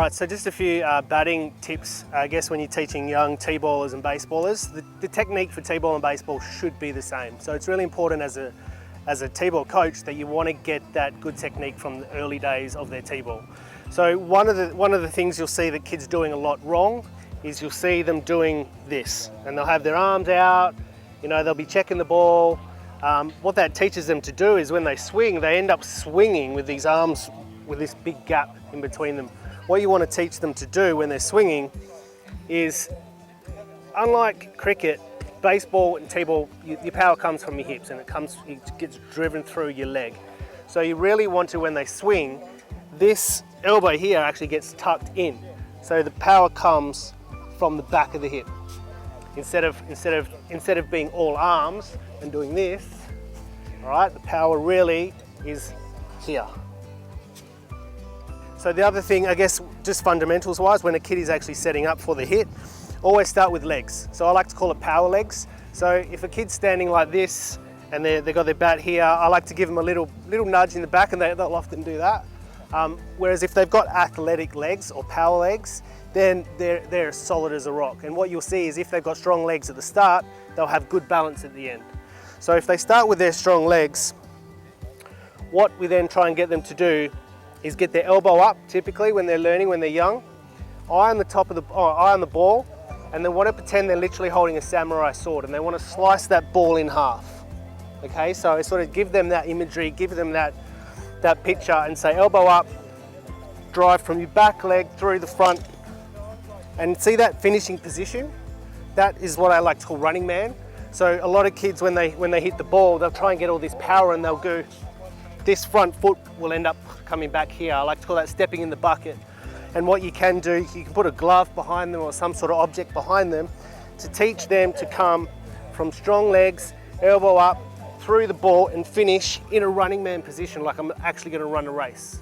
right, so just a few batting tips, I guess, when you're teaching young T-ballers and baseballers. The technique for T-ball and baseball should be the same. So it's really important as a T-ball coach that you want to get that good technique from the early days of their T-ball. So one of the things you'll see that kids doing a lot wrong is you'll see them doing this, and they'll have their arms out, you know, they'll be checking the ball. What that teaches them to do is when they swing, they end up swinging with these arms with this big gap in between them. What you want to teach them to do when they're swinging is, unlike cricket, baseball and T-ball, your power comes from your hips and it gets driven through your leg. So you really want to, when they swing, this elbow here actually gets tucked in. So the power comes from the back of the hip. Instead of being all arms and doing this, all right, the power really is here. So the other thing, I guess, just fundamentals wise, when a kid is actually setting up for the hit, always start with legs. So I like to call it power legs. So if a kid's standing like this and they've got their bat here, I like to give them a little nudge in the back, and they'll often do that. Whereas if they've got athletic legs or power legs, then they're as solid as a rock. And what you'll see is if they've got strong legs at the start, they'll have good balance at the end. So if they start with their strong legs, what we then try and get them to do is get their elbow up, typically when they're learning, when they're young, eye on the ball, and they want to pretend they're literally holding a samurai sword, and they want to slice that ball in half. Okay, so I sort of give them that imagery, give them that picture, and say elbow up, drive from your back leg through the front, and see that finishing position. That is what I like to call running man. So a lot of kids, when they hit the ball, they'll try and get all this power, and they'll go, this front foot will end up coming back here. I like to call that stepping in the bucket. And what you can do, you can put a glove behind them or some sort of object behind them to teach them to come from strong legs, elbow up, through the ball, and finish in a running man position, like I'm actually going to run a race.